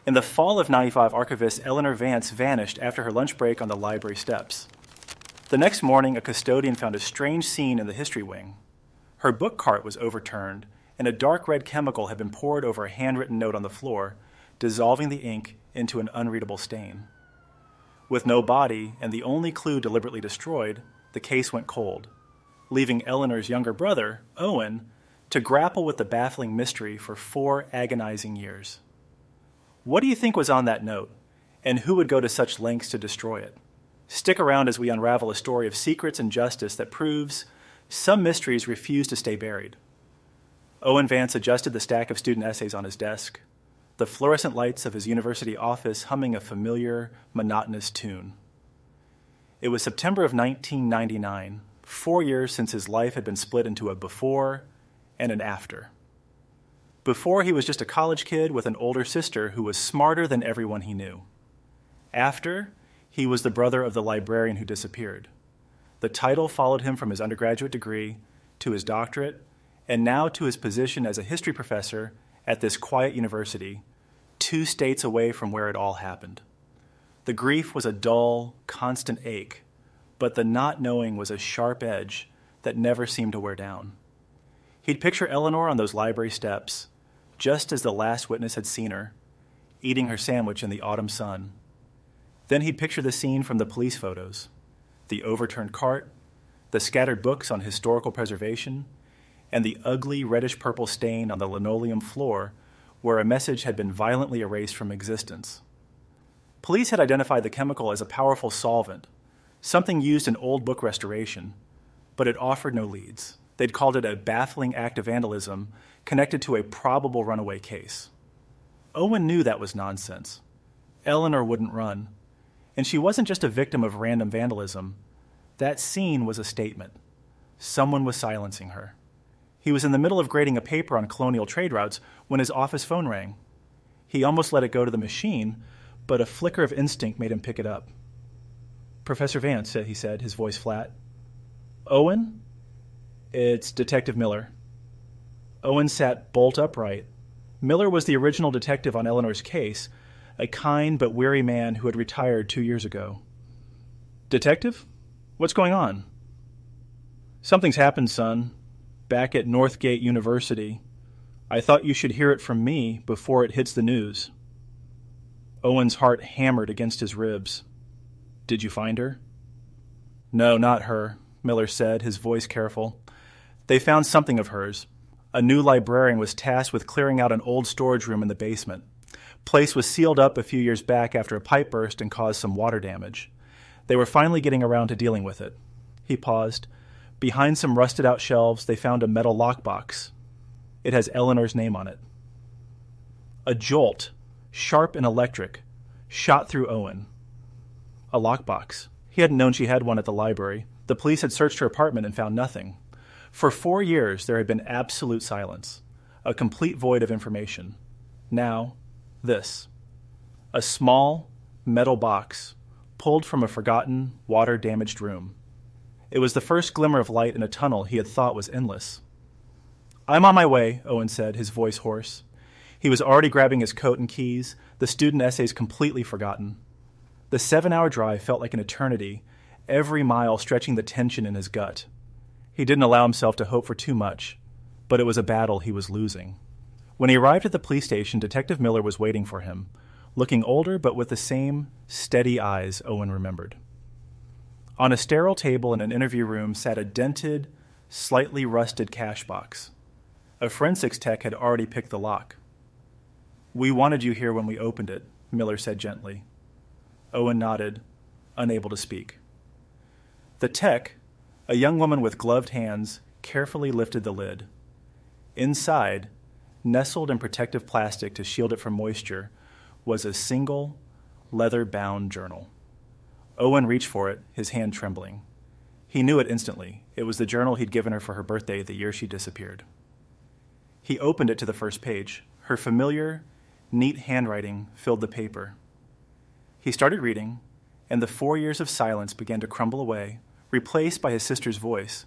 In the fall of '95, archivist Eleanor Vance vanished after her lunch break on the library steps. The next morning, a custodian found a strange scene in the history wing. Her book cart was overturned, and a dark red chemical had been poured over a handwritten note on the floor, dissolving the ink into an unreadable stain. With no body and the only clue deliberately destroyed, the case went cold, leaving Eleanor's younger brother, Owen, to grapple with the baffling mystery for 4 agonizing years. What do you think was on that note, and who would go to such lengths to destroy it? Stick around as we unravel a story of secrets and justice that proves some mysteries refuse to stay buried. Owen Vance adjusted the stack of student essays on his desk, the fluorescent lights of his university office humming a familiar, monotonous tune. It was September of 1999, 4 years since his life had been split into a before and an after. Before, he was just a college kid with an older sister who was smarter than everyone he knew. After, he was the brother of the librarian who disappeared. The title followed him from his undergraduate degree to his doctorate, and now to his position as a history professor at this quiet university, 2 states away from where it all happened. The grief was a dull, constant ache, but the not knowing was a sharp edge that never seemed to wear down. He'd picture Eleanor on those library steps, just as the last witness had seen her, eating her sandwich in the autumn sun. Then he'd picture the scene from the police photos, the overturned cart, the scattered books on historical preservation, and the ugly reddish-purple stain on the linoleum floor where a message had been violently erased from existence. Police had identified the chemical as a powerful solvent, something used in old book restoration, but it offered no leads. They'd called it a baffling act of vandalism connected to a probable runaway case. Owen knew that was nonsense. Eleanor wouldn't run, and she wasn't just a victim of random vandalism. That scene was a statement. Someone was silencing her. He was in the middle of grading a paper on colonial trade routes when his office phone rang. He almost let it go to the machine, but a flicker of instinct made him pick it up. "Professor Vance," he said, his voice flat. "Owen?" "It's Detective Miller." Owen sat bolt upright. Miller was the original detective on Eleanor's case, a kind but weary man who had retired 2 years ago. "Detective? What's going on?" "Something's happened, son. Back at Northgate University. I thought you should hear it from me before it hits the news." Owen's heart hammered against his ribs. "Did you find her?" "No, not her," Miller said, his voice careful. "They found something of hers. A new librarian was tasked with clearing out an old storage room in the basement. Place was sealed up a few years back after a pipe burst and caused some water damage. They were finally getting around to dealing with it." He paused. Behind some rusted-out shelves, they found a metal lockbox. It has Eleanor's name on it. A jolt, sharp and electric, shot through Owen. A lockbox. He hadn't known she had one at the library. The police had searched her apartment and found nothing. For 4 years, there had been absolute silence, a complete void of information. Now, this. A small, metal box, pulled from a forgotten, water-damaged room. It was the first glimmer of light in a tunnel he had thought was endless. "I'm on my way," Owen said, his voice hoarse. He was already grabbing his coat and keys, the student essays completely forgotten. The 7-hour drive felt like an eternity, every mile stretching the tension in his gut. He didn't allow himself to hope for too much, but it was a battle he was losing. When he arrived at the police station, Detective Miller was waiting for him, looking older but with the same steady eyes Owen remembered. On a sterile table in an interview room sat a dented, slightly rusted cash box. A forensics tech had already picked the lock. "We wanted you here when we opened it," Miller said gently. Owen nodded, unable to speak. The tech, a young woman with gloved hands, carefully lifted the lid. Inside, nestled in protective plastic to shield it from moisture, was a single, leather-bound journal. Owen reached for it, his hand trembling. He knew it instantly. It was the journal he'd given her for her birthday the year she disappeared. He opened it to the first page. Her familiar, neat handwriting filled the paper. He started reading, and the 4 years of silence began to crumble away, replaced by his sister's voice,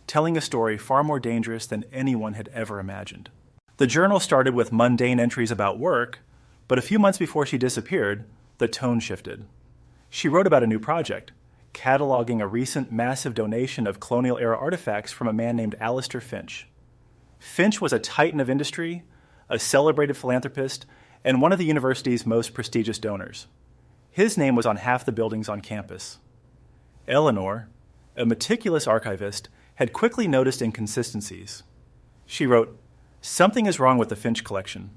telling a story far more dangerous than anyone had ever imagined. The journal started with mundane entries about work, But a few months before she disappeared, the tone shifted. She wrote about a new project, cataloging a recent massive donation of colonial-era artifacts from a man named Alistair Finch. Finch was a titan of industry, a celebrated philanthropist, and one of the university's most prestigious donors. His name was on half the buildings on campus. Eleanor, a meticulous archivist, had quickly noticed inconsistencies. She wrote, "Something is wrong with the Finch collection.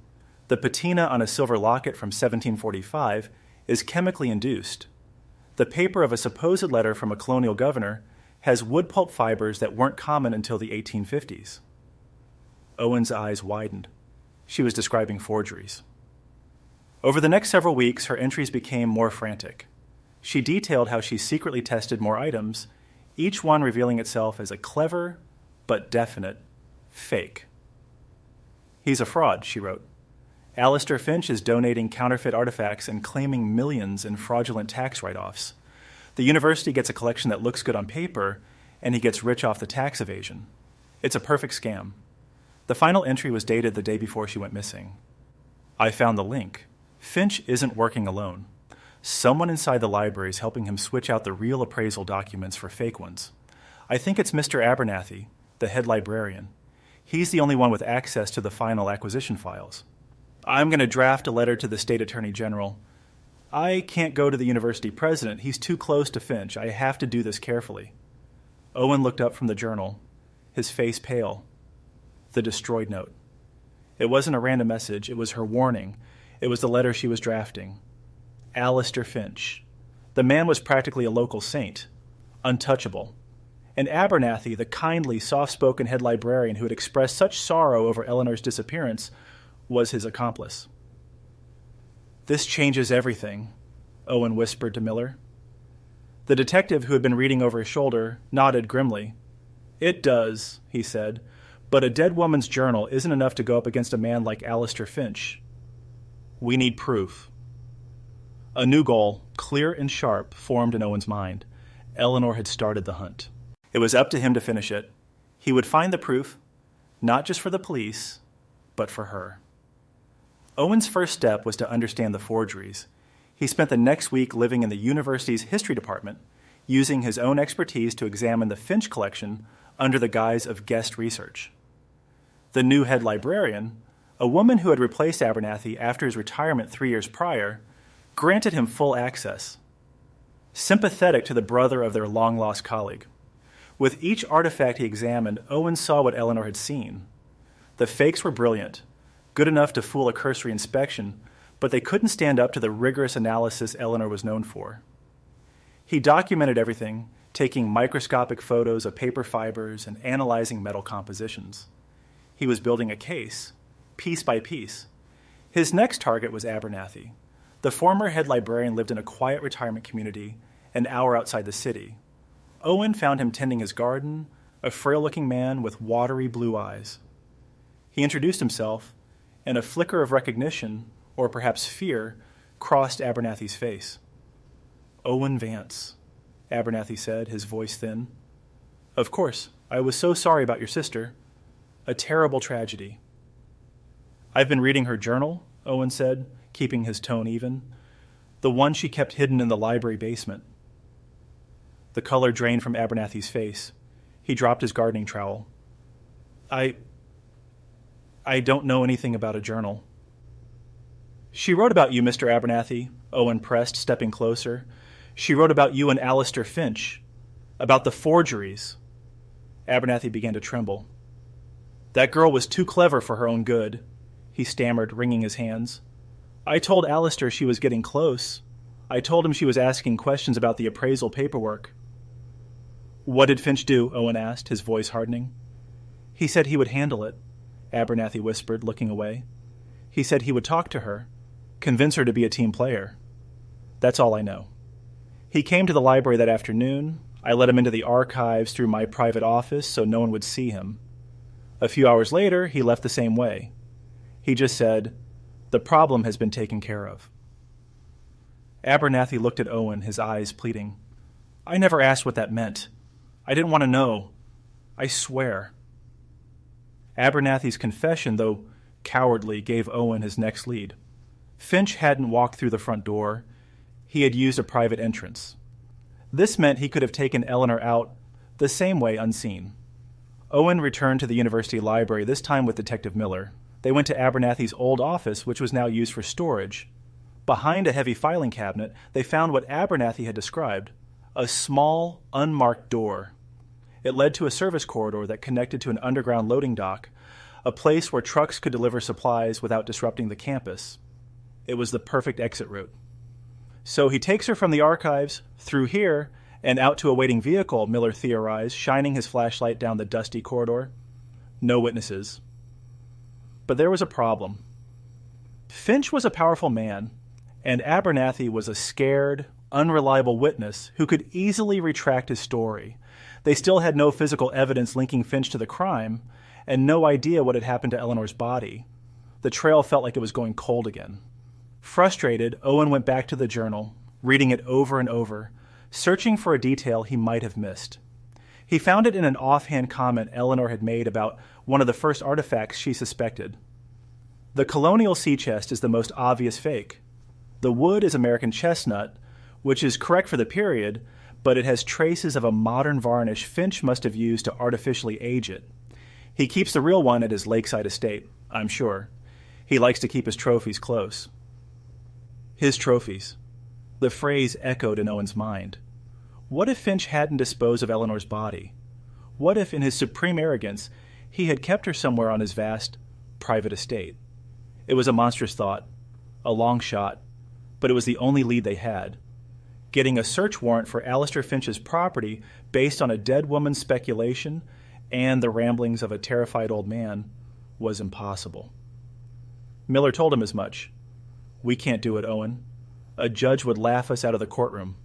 The patina on a silver locket from 1745 is chemically induced. The paper of a supposed letter from a colonial governor has wood pulp fibers that weren't common until the 1850s. Owen's eyes widened. She was describing forgeries. Over the next several weeks, her entries became more frantic. She detailed how she secretly tested more items, each one revealing itself as a clever but definite fake. "He's a fraud," she wrote. "Alistair Finch is donating counterfeit artifacts and claiming millions in fraudulent tax write-offs. The university gets a collection that looks good on paper, and he gets rich off the tax evasion. It's a perfect scam." The final entry was dated the day before she went missing. "I found the link. Finch isn't working alone. Someone inside the library is helping him switch out the real appraisal documents for fake ones. I think it's Mr. Abernathy, the head librarian. He's the only one with access to the final acquisition files. I'm going to draft a letter to the state attorney general. I can't go to the university president. He's too close to Finch. I have to do this carefully." Owen looked up from the journal, his face pale. The destroyed note. It wasn't a random message. It was her warning. It was the letter she was drafting. Alistair Finch. The man was practically a local saint, untouchable. And Abernathy, the kindly, soft-spoken head librarian who had expressed such sorrow over Eleanor's disappearance, was his accomplice. "This changes everything," Owen whispered to Miller. The detective, who had been reading over his shoulder, nodded grimly. "It does," he said, "but a dead woman's journal isn't enough to go up against a man like Alistair Finch. We need proof." A new goal, clear and sharp, formed in Owen's mind. Eleanor had started the hunt. It was up to him to finish it. He would find the proof, not just for the police, but for her. Owen's first step was to understand the forgeries. He spent the next week living in the university's history department, using his own expertise to examine the Finch collection under the guise of guest research. The new head librarian, a woman who had replaced Abernathy after his retirement 3 years prior, granted him full access, sympathetic to the brother of their long-lost colleague. With each artifact he examined, Owen saw what Eleanor had seen. The fakes were brilliant, good enough to fool a cursory inspection, but they couldn't stand up to the rigorous analysis Eleanor was known for. He documented everything, taking microscopic photos of paper fibers and analyzing metal compositions. He was building a case, piece by piece. His next target was Abernathy. The former head librarian lived in a quiet retirement community an hour outside the city. Owen found him tending his garden, a frail-looking man with watery blue eyes. He introduced himself, and a flicker of recognition, or perhaps fear, crossed Abernathy's face. "Owen Vance," Abernathy said, his voice thin. "Of course, I was so sorry about your sister. A terrible tragedy." "I've been reading her journal," Owen said, keeping his tone even. "The one she kept hidden in the library basement." The color drained from Abernathy's face. He dropped his gardening trowel. I don't know anything about a journal." "She wrote about you, Mr. Abernathy," Owen pressed, stepping closer. "She wrote about you and Alistair Finch. About the forgeries." Abernathy began to tremble. "That girl was too clever for her own good," he stammered, wringing his hands. "I told Alistair she was getting close. I told him she was asking questions about the appraisal paperwork." "What did Finch do?" Owen asked, his voice hardening. "He said he would handle it," Abernathy whispered, looking away. "He said he would talk to her, convince her to be a team player. That's all I know. He came to the library that afternoon. I let him into the archives through my private office so no one would see him. A few hours later, he left the same way. He just said, 'The problem has been taken care of.'" Abernathy looked at Owen, his eyes pleading. "I never asked what that meant. I didn't want to know. I swear." Abernathy's confession, though cowardly, gave Owen his next lead. Finch hadn't walked through the front door. He had used a private entrance. This meant he could have taken Eleanor out the same way unseen. Owen returned to the university library, this time with Detective Miller. They went to Abernathy's old office, which was now used for storage. Behind a heavy filing cabinet, they found what Abernathy had described, a small, unmarked door. It led to a service corridor that connected to an underground loading dock, a place where trucks could deliver supplies without disrupting the campus. It was the perfect exit route. So he takes her from the archives, through here, and out to a waiting vehicle, Miller theorized, shining his flashlight down the dusty corridor. No witnesses. But there was a problem. Finch was a powerful man, and Abernathy was a scared, unreliable witness who could easily retract his story. They still had no physical evidence linking Finch to the crime, and no idea what had happened to Eleanor's body. The trail felt like it was going cold again. Frustrated, Owen went back to the journal, reading it over and over, searching for a detail he might have missed. He found it in an offhand comment Eleanor had made about one of the first artifacts she suspected. The colonial sea chest is the most obvious fake. The wood is American chestnut, which is correct for the period, but it has traces of a modern varnish Finch must have used to artificially age it. He keeps the real one at his lakeside estate, I'm sure. He likes to keep his trophies close. His trophies. The phrase echoed in Owen's mind. What if Finch hadn't disposed of Eleanor's body? What if, in his supreme arrogance, he had kept her somewhere on his vast, private estate? It was a monstrous thought, a long shot, but it was the only lead they had. Getting a search warrant for Alistair Finch's property based on a dead woman's speculation and the ramblings of a terrified old man was impossible. Miller told him as much. We can't do it, Owen. A judge would laugh us out of the courtroom.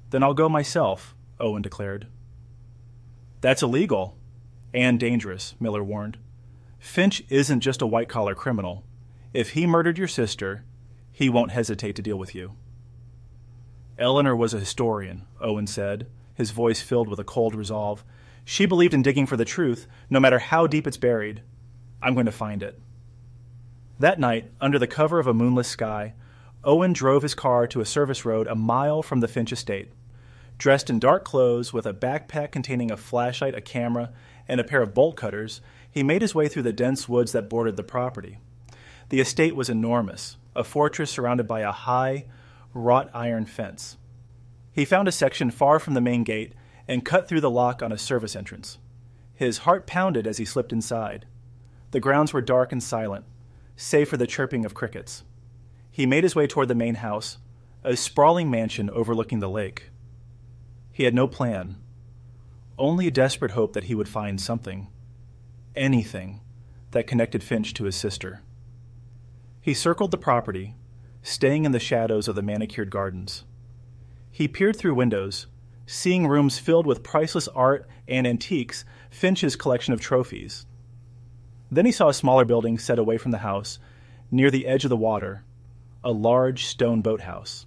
Then I'll go myself, Owen declared. That's illegal and dangerous, Miller warned. Finch isn't just a white-collar criminal. If he murdered your sister, he won't hesitate to deal with you. Eleanor was a historian, Owen said, his voice filled with a cold resolve. She believed in digging for the truth, no matter how deep it's buried. I'm going to find it. That night, under the cover of a moonless sky, Owen drove his car to a service road a mile from the Finch estate. Dressed in dark clothes, with a backpack containing a flashlight, a camera, and a pair of bolt cutters, he made his way through the dense woods that bordered the property. The estate was enormous, a fortress surrounded by a high, wrought iron fence. He found a section far from the main gate and cut through the lock on a service entrance. His heart pounded as he slipped inside. The grounds were dark and silent, save for the chirping of crickets. He made his way toward the main house, a sprawling mansion overlooking the lake. He had no plan, only a desperate hope that he would find something, anything, that connected Finch to his sister. He circled the property, staying in the shadows of the manicured gardens. He peered through windows, seeing rooms filled with priceless art and antiques, Finch's collection of trophies. Then he saw a smaller building set away from the house, near the edge of the water, a large stone boathouse.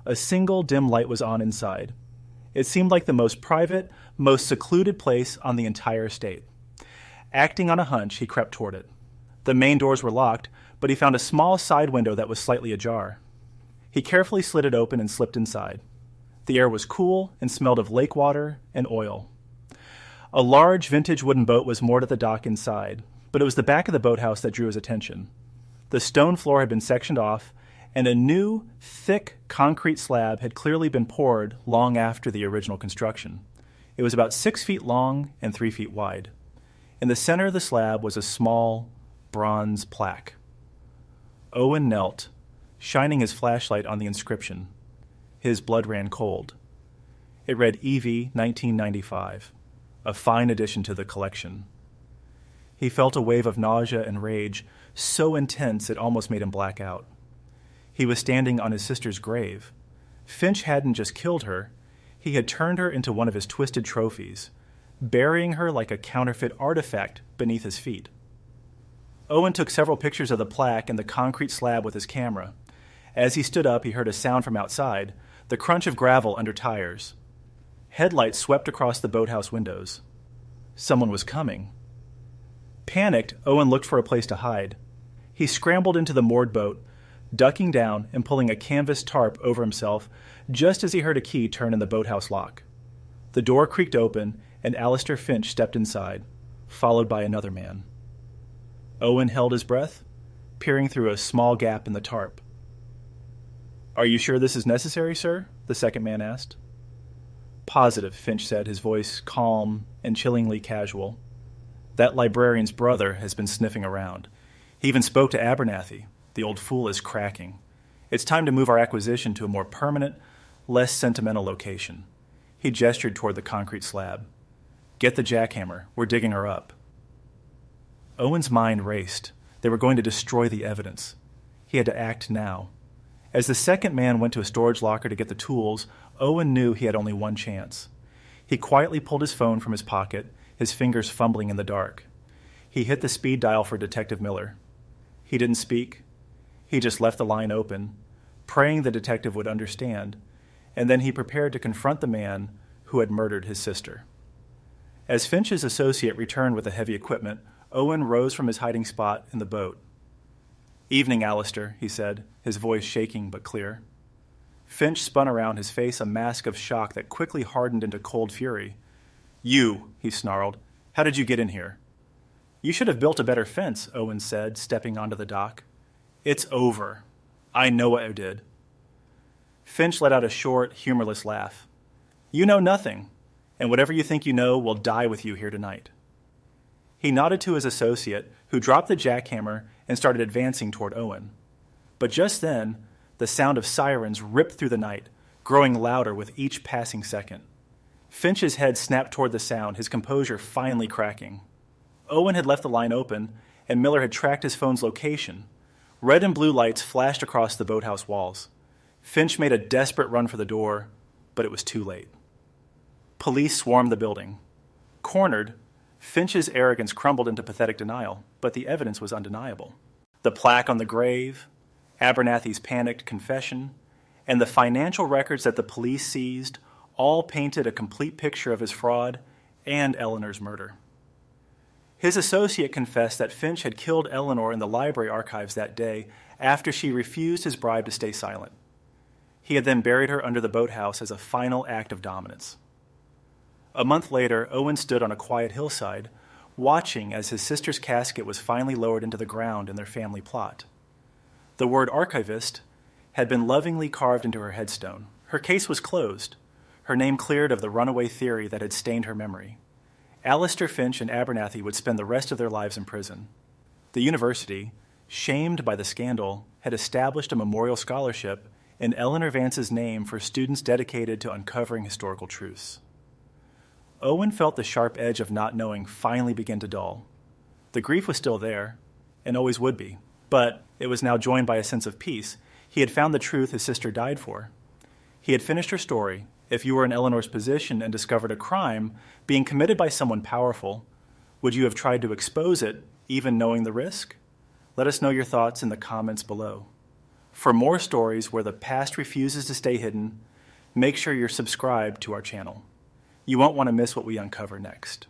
A single dim light was on inside. It seemed like the most private, most secluded place on the entire estate. Acting on a hunch, he crept toward it. The main doors were locked, but he found a small side window that was slightly ajar. He carefully slid it open and slipped inside. The air was cool and smelled of lake water and oil. A large vintage wooden boat was moored at the dock inside, but it was the back of the boathouse that drew his attention. The stone floor had been sectioned off, and a new, thick concrete slab had clearly been poured long after the original construction. It was about 6 feet long and 3 feet wide. In the center of the slab was a small, bronze plaque. Owen knelt, shining his flashlight on the inscription. His blood ran cold. It read EV 1995, a fine addition to the collection. He felt a wave of nausea and rage, so intense it almost made him black out. He was standing on his sister's grave. Finch hadn't just killed her, he had turned her into one of his twisted trophies, burying her like a counterfeit artifact beneath his feet. Owen took several pictures of the plaque and the concrete slab with his camera. As he stood up, he heard a sound from outside, the crunch of gravel under tires. Headlights swept across the boathouse windows. Someone was coming. Panicked, Owen looked for a place to hide. He scrambled into the moored boat, ducking down and pulling a canvas tarp over himself just as he heard a key turn in the boathouse lock. The door creaked open, and Alistair Finch stepped inside, followed by another man. Owen held his breath, peering through a small gap in the tarp. "Are you sure this is necessary, sir?" the second man asked. "Positive," Finch said, his voice calm and chillingly casual. "That librarian's brother has been sniffing around. He even spoke to Abernathy. The old fool is cracking. It's time to move our acquisition to a more permanent, less sentimental location." He gestured toward the concrete slab. "Get the jackhammer. We're digging her up." Owen's mind raced. They were going to destroy the evidence. He had to act now. As the second man went to a storage locker to get the tools, Owen knew he had only one chance. He quietly pulled his phone from his pocket, his fingers fumbling in the dark. He hit the speed dial for Detective Miller. He didn't speak. He just left the line open, praying the detective would understand, and then he prepared to confront the man who had murdered his sister. As Finch's associate returned with the heavy equipment, Owen rose from his hiding spot in the boat. "Evening, Alistair," he said, his voice shaking but clear. Finch spun around, his face a mask of shock that quickly hardened into cold fury. "You," he snarled. "How did you get in here?" "You should have built a better fence," Owen said, stepping onto the dock. "It's over. I know what I did." Finch let out a short, humorless laugh. "You know nothing, and whatever you think you know will die with you here tonight." He nodded to his associate, who dropped the jackhammer and started advancing toward Owen. But just then, the sound of sirens ripped through the night, growing louder with each passing second. Finch's head snapped toward the sound, his composure finally cracking. Owen had left the line open, and Miller had tracked his phone's location. Red and blue lights flashed across the boathouse walls. Finch made a desperate run for the door, but it was too late. Police swarmed the building. Cornered, Finch's arrogance crumbled into pathetic denial, but the evidence was undeniable. The plaque on the grave, Abernathy's panicked confession, and the financial records that the police seized all painted a complete picture of his fraud and Eleanor's murder. His associate confessed that Finch had killed Eleanor in the library archives that day after she refused his bribe to stay silent. He had then buried her under the boathouse as a final act of dominance. A month later, Owen stood on a quiet hillside, watching as his sister's casket was finally lowered into the ground in their family plot. The word Archivist had been lovingly carved into her headstone. Her case was closed, her name cleared of the runaway theory that had stained her memory. Alistair Finch and Abernathy would spend the rest of their lives in prison. The university, shamed by the scandal, had established a memorial scholarship in Eleanor Vance's name for students dedicated to uncovering historical truths. Owen felt the sharp edge of not knowing finally begin to dull. The grief was still there, and always would be, but it was now joined by a sense of peace. He had found the truth his sister died for. He had finished her story. If you were in Eleanor's position and discovered a crime being committed by someone powerful, would you have tried to expose it, even knowing the risk? Let us know your thoughts in the comments below. For more stories where the past refuses to stay hidden, make sure you're subscribed to our channel. You won't want to miss what we uncover next.